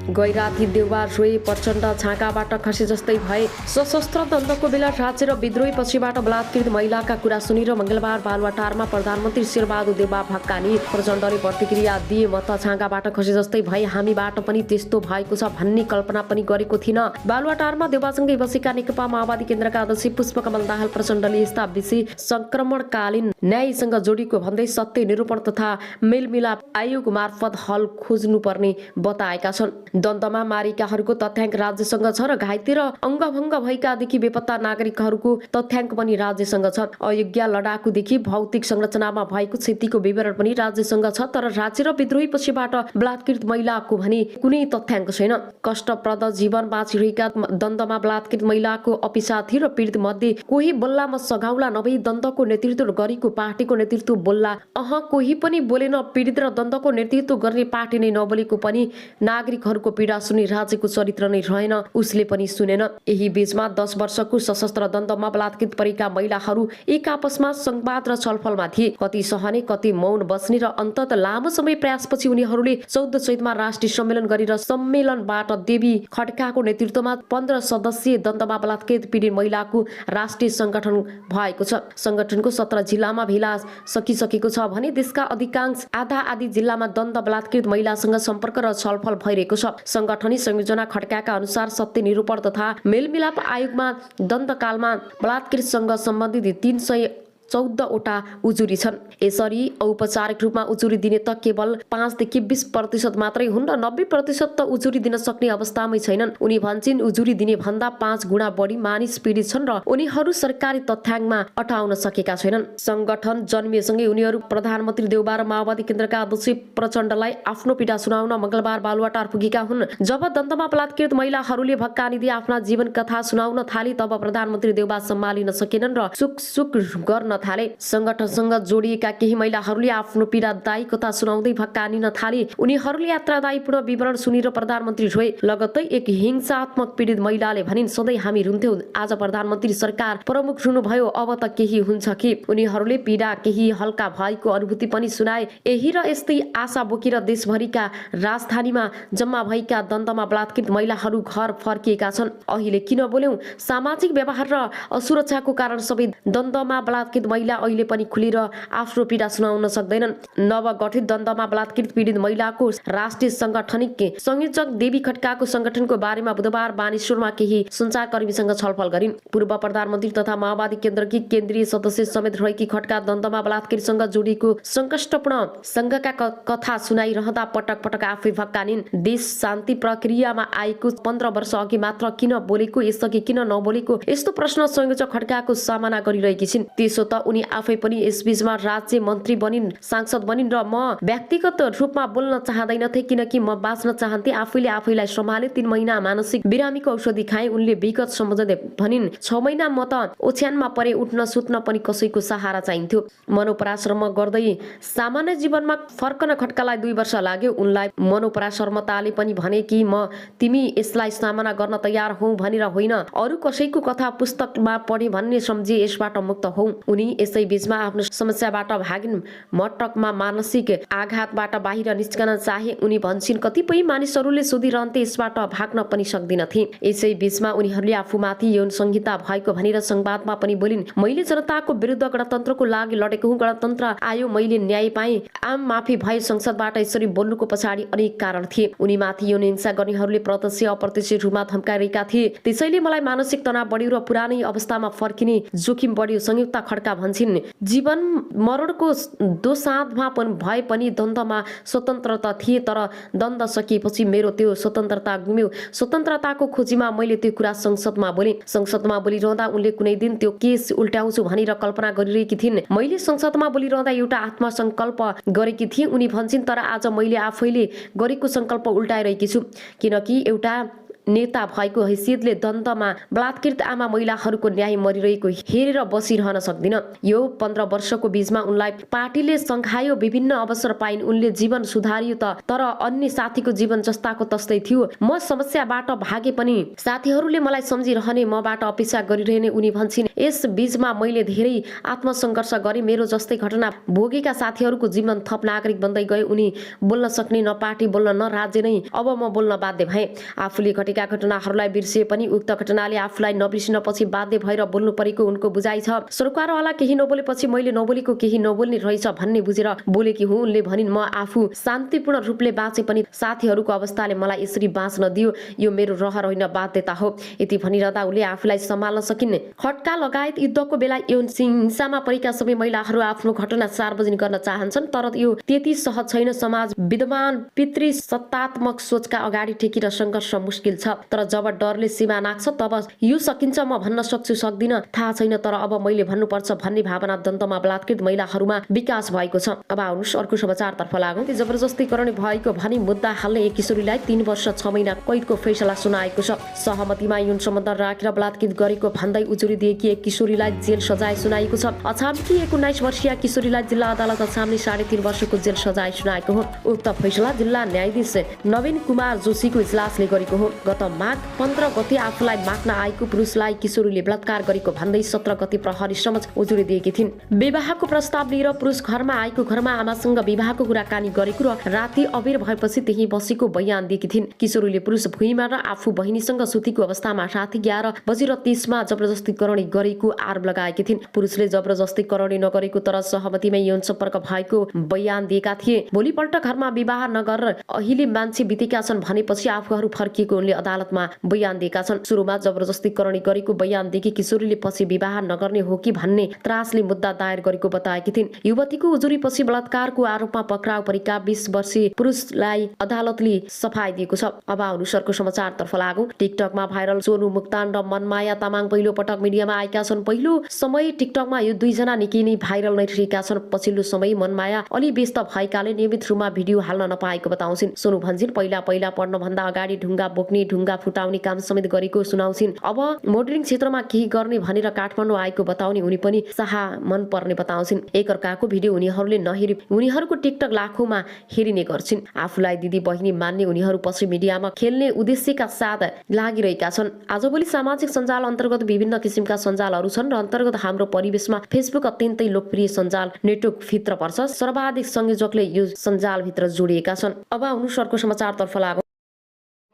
गैराती देउवा रोए प्रचण्ड छाँकाबाट खसे जस्तै भए। सशस्त्र द्वन्द्वको बेला राज्य र विद्रोही पछिबाट बलात्कृत महिलाका कुरा सुनेर मङ्गलबार बालुवाटारमा प्रधानमन्त्री शेरबहादुर देउवा भक्कानी। प्रचण्डले प्रतिक्रिया दिए, म त छाँकाबाट खसे जस्तै भए, हामीबाट पनि त्यस्तो भएको छ भन्ने कल्पना पनि गरेको थिइनँ। बालुवाटारमा देउवासँगै बसेका नेकपा माओवादी केन्द्रका अध्यक्ष पुष्पकमल दाहाल प्रचण्डले यस्ता विषय संक्रमणकालीन न्यायसँग जोडिएको भन्दै सत्य निरूपण तथा मेलमिलाप आयोग मार्फत हल खोज्नुपर्ने बताएका छन्। द्वन्द्वमा मारिएकाहरूको तथ्याङ्क राज्यसँग छ र घाइते र अङ्गभङ्ग भएकादेखि बेपत्ता नागरिकहरूको तथ्याङ्क पनि राज्यसँग छ। अयोग्य लडाकुदेखि भौतिक संरचनामा भएको क्षतिको विवरण पनि राज्यसँग छ, तर राज्य र विद्रोही पछिबाट बलात्कृत महिलाको भने कुनै तथ्याङ्क छैन। कष्टप्रद जीवन बाँचिरहेका द्वन्द्वमा बलात्कृत महिलाको अपिसाथी र पीडित मध्ये कोही बोल्लामा सघाउला नभई द्वन्द्वको नेतृत्व गरेको पार्टीको नेतृत्व बोल्ला। कोही पनि बोलेन। पीडित र द्वन्द्वको नेतृत्व गर्ने पार्टी नै नबोलेको पनि नागरिकहरूको पीडा सुन्ने राज्यको चरित्र नै रहेन, उसले पनि सुनेन। यही बीचमा 10 वर्षको सशस्त्र द्वन्द्वमा बलात्कृत परेका महिलाहरू एक आपसमा संवाद र छलफलमा थिए। कति सहने, कति मौन बस्ने र अन्तत लामो समय प्रयासपछि उनीहरूले 14 चैतमा राष्ट्रिय सम्मेलन गरेर सम्मेलनबाट देवी खड्काको नेतृत्वमा 15 सदस्यीय द्वन्द्वमा बलात्कृत पीडित महिलाको राष्ट्रिय संगठन भएको छ। संगठनको 17 जिल्लामा भेला सकिसकेको छ भने देशका अधिकांश आधी जिल्लामा द्वन्द्व बलात्कृत महिलासँग सम्पर्क र छलफल भइरहेको छ। संगठनी संयोजना खड्काका अनुसार सत्य निरूपण तथा मेलमिलाप आयोगमा द्वन्द्वकालमा बलात्कृतसँग सम्बन्धित 314 वटा उजुरी छन्। यसरी औपचारिक रूपमा उजुरी दिने त केवल 5 देखि 20% मात्रै हुन् र 90% त उजुरी दिन सक्ने अवस्थामै छैनन्। उनी भन्छन् उजुरी दिने भन्दा 5 गुणा बढी मानिस पीडित छन् र उनीहरू सरकारी तथ्याङ्कमा अटाउन सकेका छैनन्। संगठन जन्मिएसँगै उनीहरू प्रधानमन्त्री देउवा र माओवादी केन्द्रका अध्यक्ष प्रचण्डलाई आफ्नो पीडा सुनाउन मङ्गलबार बालुवाटार पुगेका हुन्। जब द्वन्द्वमा बलात्कृत महिलाहरूले भक्कानीले आफ्ना जीवन कथा सुनाउन थाले तब प्रधानमन्त्री देउवा सम्हालिन सकेनन् र सुक गर्न थाले। संगठनसँग जोडिएका केही महिलाहरूले आफ्नो पीडादायी कथा सुनाउँदै भक्कानिन थाले। उनीहरूले यात्रादायीपूर्ण विवरण सुनेर प्रधानमन्त्री रोए। लगत्तै एक हिंसात्मक पीडित महिलाले भनिन्, सधैँ हामी रुन्थ्यौं, आज प्रधानमन्त्री सरकार प्रमुख रुनुभयो, अब त केही हुन्छ कि। उनीहरूले पीडा केही हल्का भएको अनुभूति पनि सुनाए। यही र यस्तै आशा बोकेर देशभरिका राजधानीमा जम्मा भएका द्वन्द्वमा बलात्कृत महिलाहरू घर फर्किएका छन्। अहिले किन बोल्यौं? सामाजिक व्यवहार र असुरक्षाको कारण सबै द्वन्द्वमा बलात्कृत महिला अहिले पनि खुलेर आफ्नो पीडा सुनाउन सक्दैनन्। नवगठित द्वन्द्वमा बलात्कृत पीडित महिलाको राष्ट्रिय संगठनिक संयोजक देवी खड्काको संगठनको बारेमा बुधबार बानेश्वरमा केही सञ्चारकर्मीसँग छलफल गरिन्। पूर्व प्रधानमन्त्री तथा माओवादी केन्द्रकी केन्द्रीय सदस्य समेत रहेकी खड्का द्वन्द्वमा बलात्कृतसँग जोडिएको संकष्टपूर्ण संघका कथा सुनाइरहँदा पटक पटक आफै भक्कानिन्। देश शान्ति प्रक्रियामा आएको 15 वर्ष अघि मात्र किन बोलेको, यसअघि किन नबोलेको, यस्तो प्रश्न संयोजक खड्काको सामना गरिरहेकी छिन्। त्यसो त उनी आफै पनि यसबीचमा राज्य मन्त्री बनिन्, सांसद बनिन् र म व्यक्तिगत रूपमा बोल्न चाहँदैनथे किनकि म बाँच्न चाहन्थे। आफैले आफैलाई सम्हाले। 3 महिना मानसिक बिरामीको औषधि खाए। उनले विगत सम्झँदै भनिन्, 6 महिना म त ओछ्यानमा परे, उठ्न सुत्न पनि कसैको सहारा चाहिन्थ्यो। मनोपराश्रम गर्दै सामान्य जीवनमा फर्कन खड्कालाई 2 वर्ष लाग्यो। उनलाई मनोपराश्रमताले पनि भने कि तिमी यसलाई सामना गर्न तयार हौ भनेर होइन, अरू कसैको कथा पुस्तकमा पढे भन्ने सम्झे यसबाट मुक्त हौ। उनी यसै बीचमा आफ्नो समस्याबाट भागिन्। मटकमा मानसिक आघातबाट बाहिर निस्कन चाहे। उनी भन्छन्, कतिपय मानिसहरूले सोधिरहन्थे, यसबाट भाग्न पनि सक्दिनथे। यसै बीचमा उनीहरूले आफूमाथि यौन संहिता भएको भनेर संवादमा पनि बोलिन्। मैले जनताको विरुद्ध गणतन्त्रको लागि लडेको हुँ, गणतन्त्र आयो, मैले न्याय पाएँ, आम माफी भए। संसदबाट यसरी बोल्नुको पछाडि अनेक कारण थिए। उनीमाथि यौन हिंसा गर्नेहरूले प्रत्यक्ष अप्रत्यक्ष रूपमा धम्काइरहेका थिए। त्यसैले मलाई मानसिक तनाव बढ्यो र पुरानै अवस्थामा फर्किने जोखिम बढ्यो। संयुक्त खड्का भन्छन्, जीवन मरणको दोसाँधमा भए पनि द्वन्द्वमा स्वतन्त्रता थिए, तर द्वन्द्व सकिएपछि मेरो त्यो स्वतन्त्रता गुम्यो। स्वतन्त्रताको खोजीमा मैले त्यो कुरा संसदमा बोले। संसदमा बोलिरहँदा उनले कुनै दिन त्यो केस उल्ट्याउँछु भनेर कल्पना गरिरहेकी थिइन्। मैले संसदमा बोलिरहँदा एउटा आत्मसङ्कल्प गरेकी थिएँ, उनी भन्छन्, तर आज मैले आफैले गरेको सङ्कल्प उल्टाइरहेकी छु, किनकि एउटा नेता भएको हैसियतले दन्तमा बलात्कृत आमा महिलाहरूको न्याय मरिरहेको हेरेर बसिरहन सक्दिन। यो 15 वर्षको बीचमा उनलाई पार्टीले सङ्घायो, विभिन्न अवसर पाइन्, उनले जीवन सुधारियो तर अन्य साथीको जीवन जस्ताको तस्तै थियो। म समस्याबाट भागे पनि साथीहरूले मलाई सम्झिरहने, मबाट अपेक्षा गरिरहने उनी भन्छन्। यस बीचमा मैले धेरै आत्मसङ्घर्ष गरेँ। मेरो जस्तै घटना भोगेका साथीहरूको जीवन थप नागरिक बन्दै गए। उनी बोल्न सक्ने, न पार्टी बोल्न न राज्य नै। अब म बोल्न बाध्य भएँ। आफूले घटेका घटनाहरूलाई बिर्सिए पनि उक्त घटनाले आफूलाई नबिर्सिन पछि बाध्य भएर बोल्नु परेको उनको बुझाइ छ। सरकारवाला केही नबोलेपछि मैले नबोलेको केही नबोल्ने रहेछ भन्ने बुझेर बोलेकी हुँ। उनले भनिन्, म आफू शान्तिपूर्ण रूपले बाँचे पनि साथीहरूको अवस्थाले मलाई यसरी बाँच्न दियो। यो मेरो रहर होइन, बाध्यता हो। यति भनिरहँदा उनले आफूलाई सम्हाल्न सकिन्। खड्का लगायत युद्धको बेला यौन हिंसामा परेका सबै महिलाहरू आफ्नो घटना सार्वजनिक गर्न चाहन्छन्, तर यो त्यति सहज छैन। समाज विद्यमान पितृसत्तात्मक सोचका अगाडि टेकेर सङ्घर्ष मुस्किल छ। तर जब डरले सीमा नाग्छ तब यो सकिन्छ। म भन्न सक्छु, सक्दिन, थाहा छैन, तर अब मैले भन्नुपर्छ भन्ने भावना दन्तमा बलात्कृत महिलाहरूमा विकास भएको छ। अब आउनुहोस् अर्को समाचारतर्फ लागौँ। जबरजस्तीकरण भएको भनी मुद्दा हाल्ने एक किशोरीलाई 3 वर्ष 6 महिना कैदको फैसला सुनाएको छ। सहमतिमा यौन सम्बन्ध राखेर बलात्कृत गरेको भन्दै उजुरी दिएकी एक किशोरीलाई जेल सजाय सुनाएको छ। अछामकी 19 वर्षीय किशोरीलाई जिल्ला अदालत अछामले 3.5 वर्षको जेल सजाय सुनाएको हो। उक्त फैसला जिल्ला न्यायाधीश नवीन कुमार जोशीको इजलासले गरेको हो। गत माघ 15 गते आफूलाई माग्न आएको पुरुषलाई किशोरीले बलात्कार गरेको भन्दै 17 गते प्रहरी समक्ष उजुरी दिएकी थिइन्। विवाहको प्रस्ताव लिएर पुरुष घरमा आएको, घरमा आमासँग विवाहको कुराकानी गरेको र राति अबेर भएपछि त्यही बसेको बयान दिएकी थिइन्। किशोरीले पुरुष भुइँमा र आफू बहिनीसँग सुतेको अवस्थामा राति 11 बजेर 30 मा जबरजस्तीकरण गरेको आरोप लगाएकी थिइन्। पुरुषले जबरजस्तीकरण नगरेको तर सहमतिमै यौन सम्पर्क भएको बयान दिएका थिए। भोलिपल्ट घरमा विवाह नगरेर अहिले मान्छे बितेका छन् भनेपछि आफूहरू फर्किएको उनले अदालतमा बयान दिएका छन्। सुरुमा जबरजस्तीकरण गरेको बयान दिएकी किशोरीले पछि विवाह नगर्ने हो कि भन्ने त्रासले मुद्दा दायर गरेको बताएकी थिइन्। युवतीको उजुरीपछि बलात्कारको आरोपमा पक्राउ परेका 20 वर्षीय पुरुषलाई अदालतले सफाई दिएको छ। अब आउनुहोस् अर्को समाचारतर्फ लागौँ। टिकटकमा भाइरल सोनु मुक्तान र मनमाया तामाङ पहिलो पटक मिडियामा आएका छन्। पहिलो समय टिकटकमा यो दुईजना निकै नै भाइरल नै रहेका छन्। पछिल्लो समय मनमाया अलि व्यस्त भएकाले नियमित रूपमा भिडियो हाल्न नपाएको बताउँछिन्। सोनु भन्छन्, पहिला पढ्नभन्दा अगाडि ढुङ्गा बोक्ने, ढुङ्गा फुटाउने काम समेत गरेको सुनाउँछिन्। अब मोडलिङ क्षेत्रमा केही गर्ने भनेर काठमाडौँ आएको बताउने उनी पनि चाह मन पर्ने बताउँछिन्। एकअर्काको भिडियो उनीहरूले नहेरी उनीहरूको टिकटक लाखौँमा हेरिने गर्छिन्। आफूलाई दिदी बहिनी मान्ने उनीहरू पछि मिडियामा खेल्ने उद्देश्यका साथ लागिरहेका छन्। आजभोलि सामाजिक सञ्जाल अन्तर्गत विभिन्न किसिमका सञ्जालहरू छन् र अन्तर्गत हाम्रो परिवेशमा फेसबुक अत्यन्तै लोकप्रिय सञ्जाल नेटवर्क भित्र पर्छ। सर्वाधिक संयोजकले यो सञ्जालभित्र जोडिएका छन्। अब आउनुहोस् अर्को समाचारतर्फ लागौँ।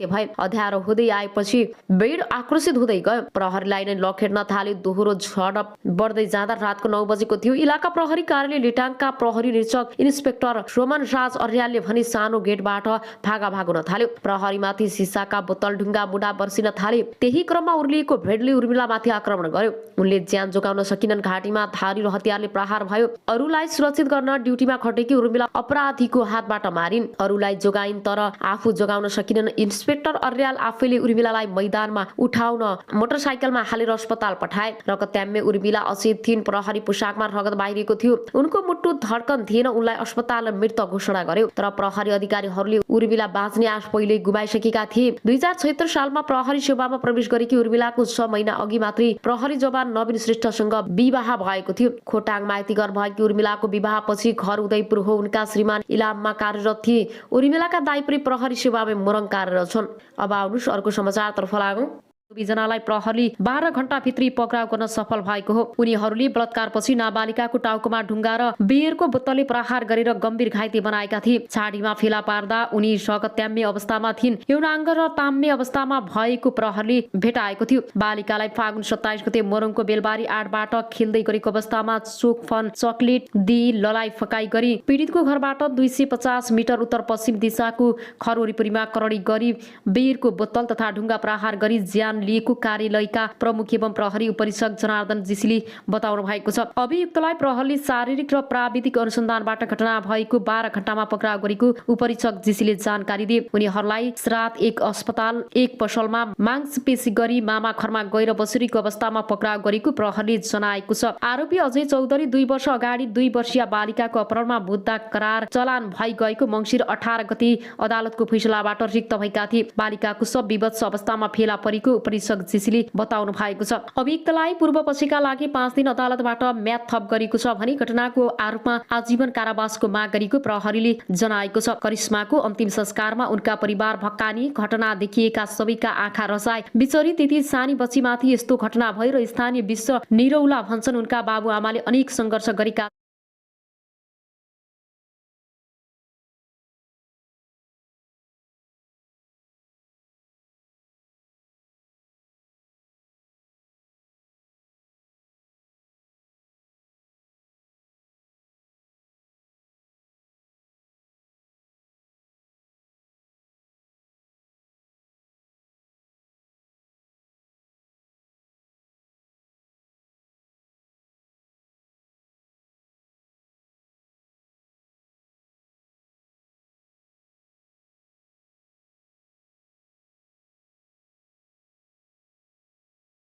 भए अँध्यारो हुँदै आएपछि भिड आक्रोशित हुँदै गयो। प्रहरीलाई नै लखेड्न थाल्यो। दोहोरो झडप बढ्दै जाँदा रातको 9 बजेको थियो। इलाका प्रहरी कार्यालय लिटाङका प्रहरी निरीक्षक इन्सपेक्टर रोमन राज अर्यालले भने सानो गेटबाट भागाभाग हुन थाल्यो। प्रहरीमाथि सिसाका बोतल, ढुङ्गा, मुढा बर्सिन थाले। त्यही क्रममा उर्लिएको भिडले उर्मिलामाथि आक्रमण गर्यो। उनले ज्यान जोगाउन सकिनन्। घाँटीमा धारी र हतियारले प्रहार भयो। अरूलाई सुरक्षित गर्न ड्युटीमा खटेकी उर्मिला अपराधीको हातबाट मारिन्। अरूलाई जोगाइन् तर आफू जोगाउन सकिनन्। इन्सपेक्टर अर्याल आफैले उर्मिलालाई मैदानमा उठाउन मोटरसाइकलमा हालेर अस्पताल पठाए। रगत्याम्मे उर्मिला अचेत थिइन्। प्रहरी पोसाकमा रगत बाहिरिएको थियो। उनको मुटु धड्कन थिएन। उनलाई अस्पताल मृत घोषणा गर्यो। तर प्रहरी अधिकारीहरूले उर्मिला बाँच्ने आश पहिले गुमाइसकेका थिए। 2076 सालमा प्रहरी सेवामा प्रवेश गरेकी उर्मिलाको 6 महिना अघि मात्रै प्रहरी जवान नवीन श्रेष्ठसँग विवाह भएको थियो। खोटाङ माइतीघर भएकी उर्मिलाको विवाहपछि घर उदयपुर हो। उनका श्रीमान इलाममा कार्यरत थिए। उर्मिलाका दाइ पनि प्रहरी सेवामा मोरङ कार्यरत छन्। अब आउनुहोस् अर्को समाचारतर्फ लागौँ। दुईजनालाई प्रहरीले 12 घण्टा भित्री पक्राउ गर्न सफल भएको हो। उनीहरूले बलात्कारपछि नाबालिकाको टाउकोमा ढुङ्गा र बियरको बोतलले प्रहार गरेर गम्भीर घाइते बनाएका थिए। छाडीमा फेला पार्दा उनी रगत्याम्मे अवस्थामा थिइन्। यौनाङ्ग र ताम्ने अवस्थामा भएको प्रहरीले भेटाएको थियो। बालिकालाई फागुन 27 गते मोरङको बेलबारी 8बाट खेल्दै गरेको अवस्थामा चोकफन चकलेट दिई ललाई फकाई गरी पीडितको घरबाट 250 मिटर उत्तर पश्चिम दिशाको घर वरिपरिमा करणी गरी बियरको बोतल तथा ढुङ्गा प्रहार गरी ज्यान अनुदान लिएको कार्यालयका प्रमुख एवं प्रहरी उपरीक्षक जनार्दन जीसीले बताउनु भएको छ। अभियुक्तलाई प्रहरीले शारीरिक र प्राविधिक अनुसन्धानबाट घटना भएको 12 घण्टामा पक्राउ गरेको उपरीक्षक जीसीले जानकारी दिए। उनीहरूलाई रात एक अस्पताल एक पसलमा मांसपेशी गरी मामाखरमा गएर बसुरीको अवस्थामा पक्राउ गरेको प्रहरीले जनाएको छ। आरोपी अजय चौधरी 2 वर्ष अगाडि 2 वर्षीय बालिकाको अपहरणमा मुद्दा करार चलान भई गएको मङ्सिर 18 गते अदालतको फैसलाबाट रिक्त भएका थिए। बालिकाको सब विवश अवस्थामा फेला परेको उपरीक्षक जीसीले बताउनु भएको छ। अभियुक्तलाई पूर्व पक्षका लागि 5 दिन अदालतबाट म्याद थप गरेको छ भने घटनाको आरोपमा आजीवन कारावासको माग गरेको प्रहरीले जनाएको छ। करिश्माको अन्तिम संस्कारमा उनका परिवार भक्कानी, घटना देखिएका सबैका आँखा रसाए। बिचरी त्यति सानी बच्चीमाथि यस्तो घटना भएर स्थानीय विश्व निरौला भन्छन्। उनका बाबुआमाले अनेक सङ्घर्ष गरेका